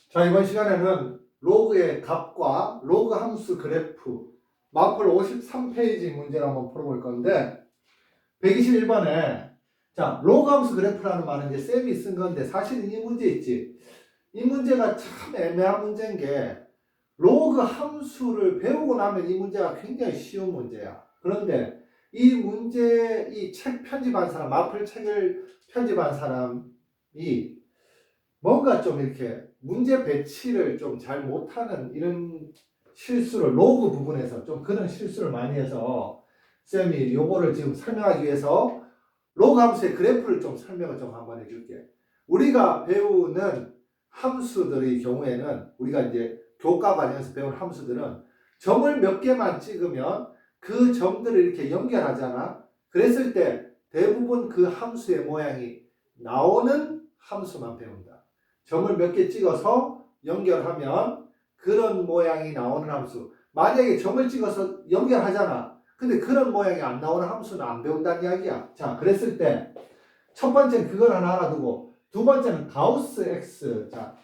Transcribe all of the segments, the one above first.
자, 이번 시간에는 로그의 값과 로그 함수 그래프 마플 53페이지 문제를 한번 풀어볼 건데 121번에 자, 로그 함수 그래프라는 말은 이제 쌤이 쓴 건데 사실은 이 문제 있지. 이 문제가 참 애매한 문제인 게 로그 함수를 배우고 나면 이 문제가 굉장히 쉬운 문제야. 그런데 이 문제, 이 책 편집한 사람, 마플 책을 편집한 사람이 뭔가 좀 이렇게 문제 배치를 좀 잘 못하는 이런 실수를 로그 부분에서 좀 그런 실수를 많이 해서 쌤이 요거를 지금 설명하기 위해서 로그 함수의 그래프를 좀 설명을 좀 한번 해줄게. 우리가 배우는 함수들의 경우에는 우리가 이제 교과 과정에서 배운 함수들은 점을 몇 개만 찍으면 그 점들을 이렇게 연결하잖아. 그랬을 때 대부분 그 함수의 모양이 나오는 함수만 배운다. 점을 몇 개 찍어서 연결하면 그런 모양이 나오는 함수. 만약에 점을 찍어서 연결하잖아. 근데 그런 모양이 안 나오는 함수는 안 배운다는 이야기야. 자, 그랬을 때 첫 번째는 그걸 하나 알아두고 두 번째는 가우스 X. 자,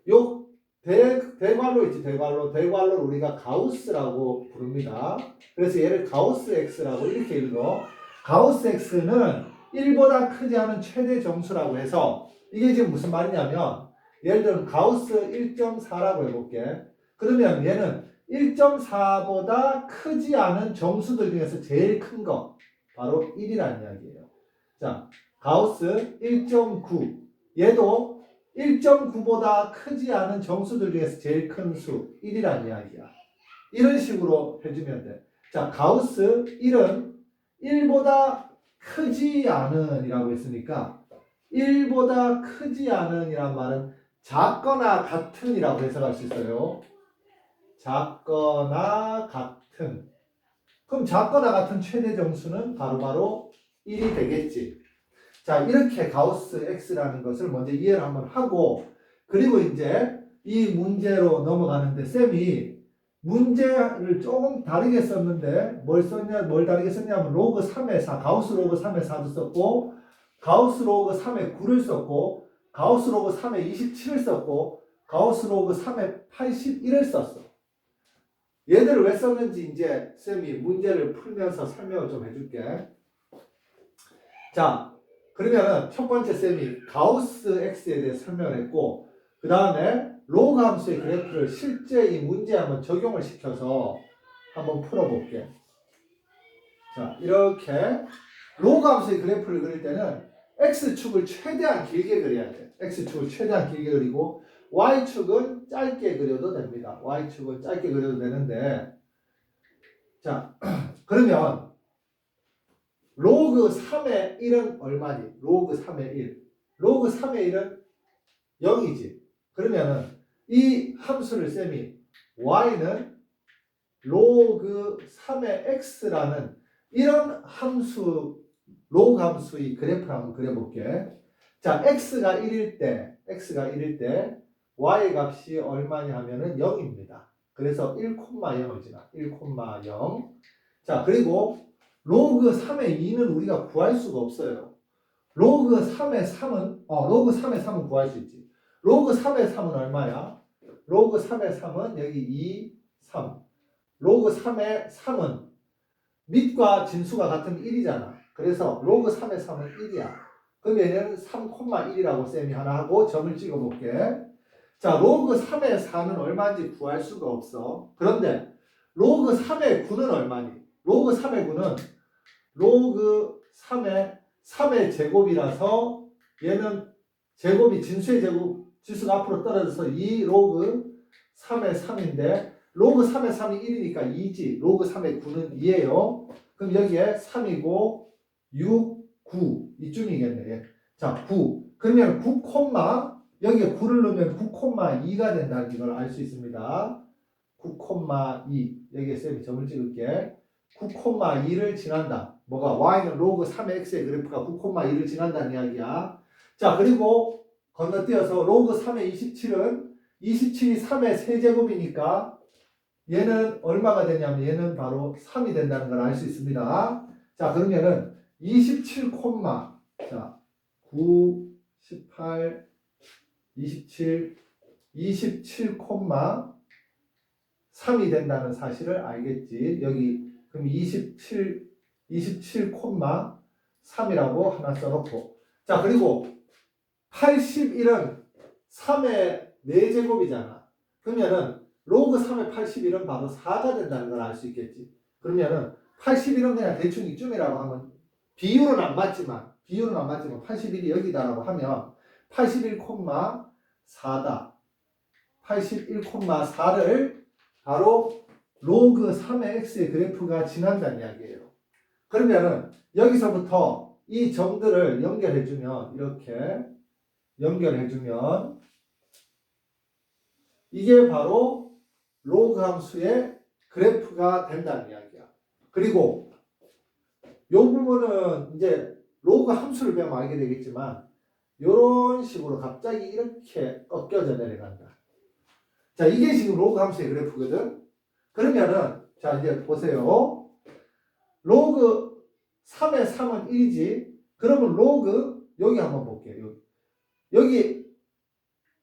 요 대괄호 있지, 대괄호를 우리가 가우스라고 부릅니다. 그래서 얘를 가우스 X라고 이렇게 읽어. 가우스 X는 1보다 크지 않은 최대 정수라고 해서 이게 지금 무슨 말이냐면 예를 들면 가우스 1.4라고 해볼게. 그러면 얘는 1.4보다 크지 않은 정수들 중에서 제일 큰 거 바로 1이라는 이야기예요. 자, 가우스 1.9 얘도 1.9보다 크지 않은 정수들 중에서 제일 큰 수 1이라는 이야기야. 이런 식으로 해주면 돼. 자, 가우스 1은 1보다 크지 않은 이라고 했으니까 1보다 크지 않은 이란 말은 작거나 같은 이라고 해석할 수 있어요. 작거나 같은. 그럼 작거나 같은 최대 정수는 바로 1이 되겠지. 자, 이렇게 가우스 X라는 것을 먼저 이해를 한번 하고, 그리고 이제 이 문제로 넘어가는데, 쌤이 문제를 조금 다르게 썼는데, 뭘 다르게 썼냐면, 로그 3의 4, 가우스 로그 3의 4도 썼고, 가우스 로그 3의 9를 썼고, 가우스 로그 3의 27을 썼고, 가우스 로그 3의 81을 썼어. 얘들을 왜 썼는지 이제 쌤이 문제를 풀면서 설명을 좀 해줄게. 자, 그러면은 첫 번째 쌤이 가우스 X에 대해 설명을 했고 그 다음에 로그 함수의 그래프를 실제 이 문제에 한번 적용을 시켜서 한번 풀어볼게. 자, 이렇게 로그 함수의 그래프를 그릴 때는 X축을 최대한 길게 그려야 돼. X축을 최대한 길게 그리고 Y축은 짧게 그려도 됩니다. Y축은 짧게 그려도 되는데 자, 그러면 로그 3의 1은 얼마니? 로그 3의 1. 로그 3의 1은 0이지. 그러면은 이 함수를 쌤이 y는 로그 3의 x라는 이런 함수, 로그 함수의 그래프를 한번 그려볼게. 자, x가 1일 때 y 값이 얼마냐 하면은 0입니다. 그래서 1,0을 지나. 1,0. 자, 그리고 로그 3의 2는 우리가 구할 수가 없어요. 로그 3의 3은 구할 수 있지. 로그 3의 3은 얼마야? 로그 3의 3은 여기 2, 3. 로그 3의 3은 밑과 진수가 같은 1이잖아. 그래서 로그 3의 3은 1이야. 그럼 얘는 3,1이라고 쌤이 하나 하고 점을 찍어볼게. 자, 로그 3의 4는 얼마인지 구할 수가 없어. 그런데 로그 3의 9는 얼마니? 로그 3의 9는 로그 3의 제곱이라서 얘는 제곱이 진수의 제곱, 지수가 앞으로 떨어져서 2 로그 3의 3인데 로그 3의 3이 1이니까 2지. 로그 3의 9는 2예요. 그럼 여기에 3이고 6, 9 이쯤이겠네. 자, 9. 그러면 9, 여기에 9를 넣으면 9,2가 된다는 걸 알 수 있습니다. 9,2. 여기에 쌤이 점을 찍을게. 9,2를 지난다. 뭐가? y는 로그 3의 x의 그래프가 9,2를 지난다는 이야기야. 자, 그리고 건너뛰어서 로그 3의 27은 27이 3의 세제곱이니까 얘는 얼마가 되냐면 얘는 바로 3이 된다는 걸 알 수 있습니다. 자, 그러면은 27, 자, 9, 18, 27, 27,3이 된다는 사실을 알겠지. 여기 그럼 27,3이라고 하나 써놓고. 자, 그리고 81은 3의 4제곱이잖아. 그러면은 로그 3의 81은 바로 4가 된다는 걸 알 수 있겠지. 그러면은 81은 그냥 대충 이쯤이라고 하면 비율은 안 맞지만 81이 여기다라고 하면 81,4다. 81,4를 바로 로그 3의 x의 그래프가 지난다는 이야기예요. 그러면은 여기서부터 이 점들을 연결해주면 이렇게 연결해주면 이게 바로 로그 함수의 그래프가 된다는 이야기야. 그리고 이 부분은 이제 로그 함수를 배우면 알게 되겠지만 이런 식으로 갑자기 이렇게 꺾여져 내려간다. 자, 이게 지금 로그 함수의 그래프거든. 그러면은 자, 이제 보세요. 로그 3의 3은 1이지. 그러면 로그 여기 한번 볼게요. 여기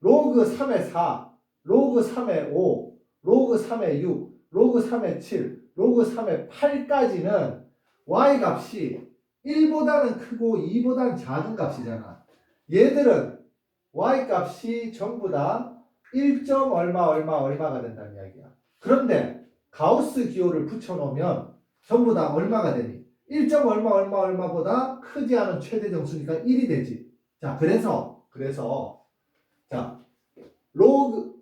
로그 3의 4, 로그 3의 5, 로그 3의 6, 로그 3의 7, 로그 3의 8까지는 y 값이 1보다는 크고 2보다는 작은 값이잖아. 얘들은 y 값이 전부 다 1. 얼마가 된다는 이야기야. 그런데 가우스 기호를 붙여놓으면 전부 다 얼마가 되니? 1. 얼마보다 크지 않은 최대 정수니까 1이 되지. 자, 그래서 자,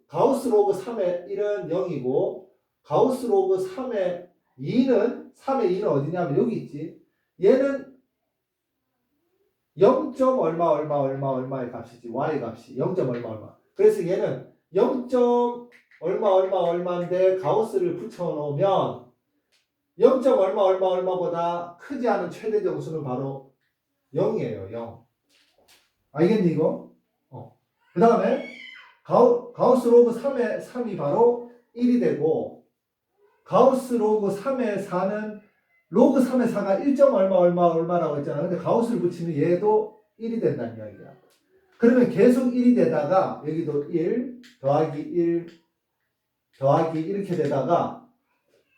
가우스 로그 3의 1은 0이고 가우스 로그 3의 2는 어디냐면 여기 있지. 얘는 0. 얼마의 값이지. y 값이 0. 얼마. 그래서 얘는 0. 얼마인데 가우스를 붙여놓으면 0. 얼마보다 크지 않은 최대 정수는 바로 0이에요. 0. 알겠니 이거? 그 다음에 가우스 로그 3의 3이 바로 1이 되고 가우스 로그 3의 4는 로그 3의 4가 1. 얼마라고 했잖아. 근데 가우스를 붙이면 얘도 1이 된다는 이야기야. 그러면 계속 1이 되다가 여기도 1 더하기 1 더하기 이렇게 되다가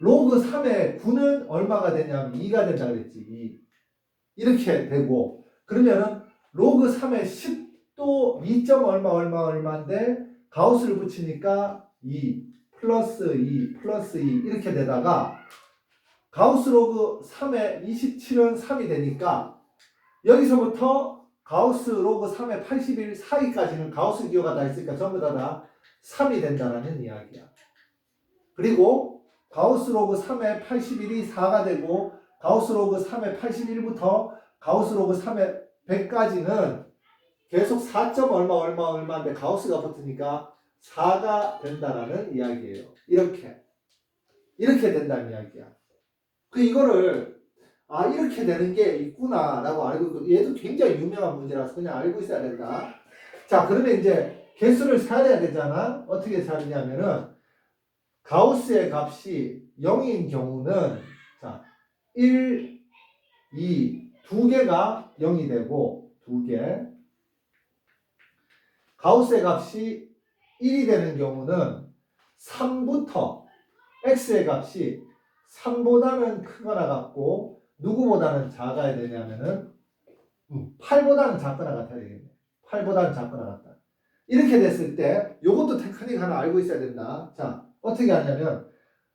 로그 3의 9는 얼마가 되냐면 2가 된다 그랬지. 2. 이렇게 되고 그러면은 로그 3의 10도 2. 얼마인데 가우스를 붙이니까 2 플러스 2 플러스 2 이렇게 되다가 가우스 로그 3의 27은 3이 되니까 여기서부터 가우스 로그 3의 81 사이까지는 가우스 기호가 다 있으니까 전부 다 3이 된다는 이야기야. 그리고 가우스 로그 3의 81이 4가 되고 가우스 로그 3의 81부터 가우스 로그 3의 100까지는 계속 4. 얼마인데 가우스가 붙으니까 4가 된다라는 이야기예요. 이렇게 된다는 이야기야. 이거를 이렇게 되는 게 있구나라고 알고 있고 얘도 굉장히 유명한 문제라서 그냥 알고 있어야 된다. 자, 그러면 이제 개수를 세야 되잖아. 어떻게 세느냐면은 가우스의 값이 0인 경우는 자 1, 2, 두 개가 0이 되고 2개. 가우스의 값이 1이 되는 경우는 3부터 x의 값이 3보다는 크거나 같고 누구보다는 작아야 되냐면은 8보다는 작거나 같아야 되겠네. 8보다는 작거나 같다. 이렇게 됐을 때 이것도 테크닉 하나 알고 있어야 된다. 자, 어떻게 하냐면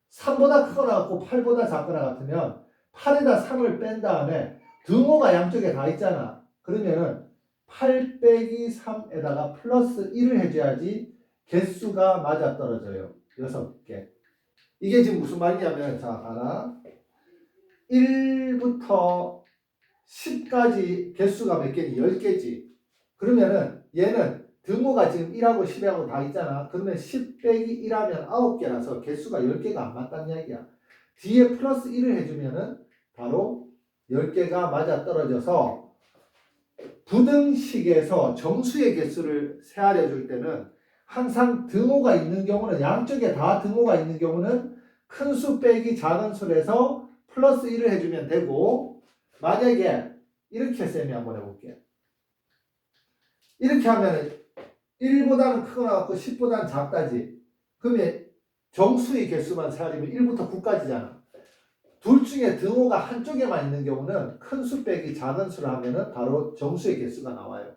3보다 크거나 같고 8보다 작거나 같으면 8에다 3을 뺀 다음에 등호가 양쪽에 다 있잖아. 그러면은 8 빼기 3에다가 플러스 1을 해줘야지 개수가 맞아떨어져요. 6개. 이게 지금 무슨 말이냐면 자, 봐라. 1부터 10까지 개수가 몇 개니? 10개지. 그러면은 얘는 등호가 지금 1하고 10하고 다 있잖아. 그러면 10 빼기 1하면 9개라서 개수가 10개가 안 맞다는 이야기야. 뒤에 플러스 1을 해주면은 바로 10개가 맞아떨어져서 부등식에서 정수의 개수를 세하려 줄 때는 항상 등호가 있는 경우는 양쪽에 다 등호가 있는 경우는 큰 수 빼기 작은 수에서 플러스 1을 해주면 되고 만약에 이렇게 셈이 한번 해볼게. 이렇게 하면 1보다는 크거나 같고 10보다는 작다지. 그러면 정수의 개수만 세하려면 1부터 9까지잖아. 둘 중에 등호가 한쪽에만 있는 경우는 큰 수 빼기 작은 수를 하면은 바로 정수의 개수가 나와요.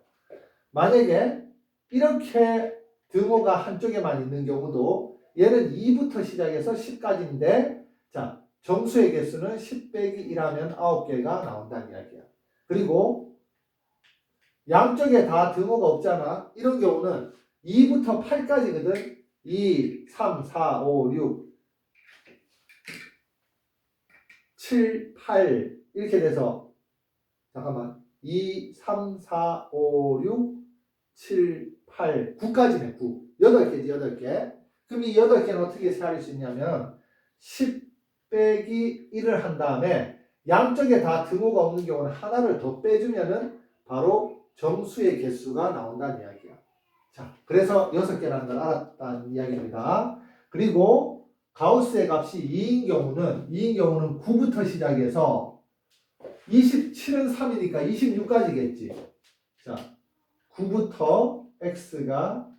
만약에 이렇게 등호가 한쪽에만 있는 경우도 얘는 2부터 시작해서 10까지인데 자, 정수의 개수는 10 빼기 1하면 9개가 나온다는 이야기야. 그리고 양쪽에 다 등호가 없잖아. 이런 경우는 2부터 8까지거든. 2, 3, 4, 5, 6, 7, 8 이렇게 돼서 잠깐만 2, 3, 4, 5, 6, 7, 8, 9까지네. 9. 8개지 8개. 그럼 이 8개는 어떻게 세할 수 있냐면 10 빼기 1을 한 다음에 양쪽에 다 등호가 없는 경우는 하나를 더 빼주면은 바로 정수의 개수가 나온다는 이야기야. 자, 그래서 6개라는 걸 알았다는 이야기입니다. 그리고 가우스의 값이 2인 경우는 9부터 시작해서 27은 3이니까 26까지겠지. 자, 9부터 x가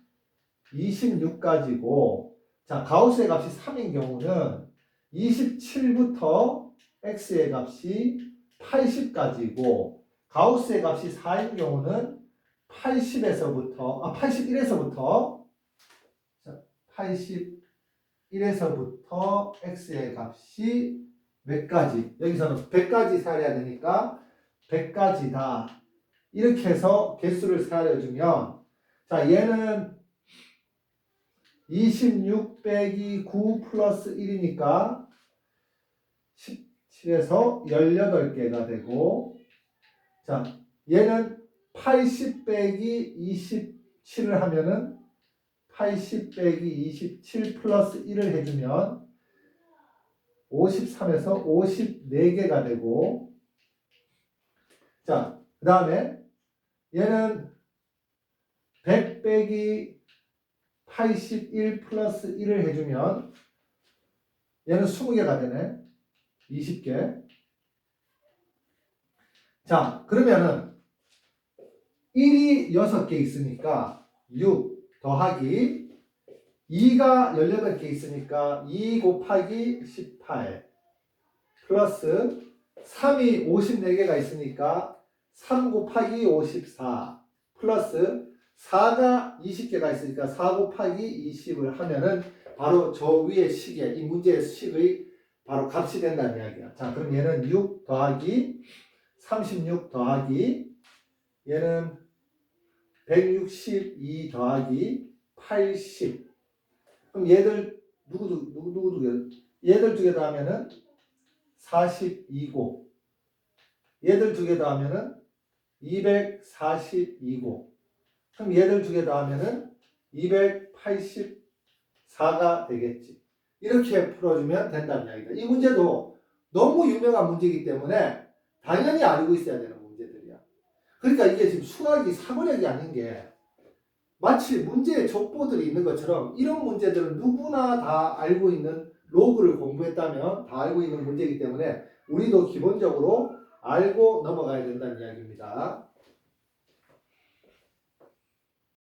26까지고 자, 가우스의 값이 3인 경우는 27부터 x의 값이 80까지고 가우스의 값이 4인 경우는 81에서부터 자, 81에서부터 x의 값이 몇 가지? 여기서는 100까지 세야 되니까 100까지다. 이렇게 해서 개수를 세하려주면 자, 얘는 26 빼기 9 플러스 1이니까 17에서 18개가 되고 자, 얘는 80 빼기 27을 하면은 80 빼기 27 플러스 1을 해주면 53에서 54개가 되고 자, 그 다음에 얘는 100 빼기 81 플러스 1을 해주면 얘는 20개가 되네. 20개. 자, 그러면은 1이 6개 있으니까 6 더하기 2가 18개 있으니까 2 곱하기 18 플러스 3이 54개가 있으니까 3 곱하기 54 플러스 4가 20개가 있으니까 4 곱하기 20을 하면은 바로 저 위의 식의 이 문제의 식의 바로 값이 된다는 이야기야. 자, 그럼 얘는 6 더하기 36 더하기 얘는 162 더하기 80 그럼 얘들 누구 얘들 두 개 더하면은 42고 얘들 두 개 더하면은 242고 그럼 얘들 두 개 더하면은 284가 되겠지. 이렇게 풀어주면 된다는 이야기다. 이 문제도 너무 유명한 문제이기 때문에 당연히 알고 있어야 되는 문제들이야. 그러니까 이게 지금 수학이 사고력이 아닌 게 마치 문제에 족보들이 있는 것처럼 이런 문제들은 누구나 다 알고 있는 로그를 공부했다면 다 알고 있는 문제이기 때문에 우리도 기본적으로 알고 넘어가야 된다는 이야기입니다.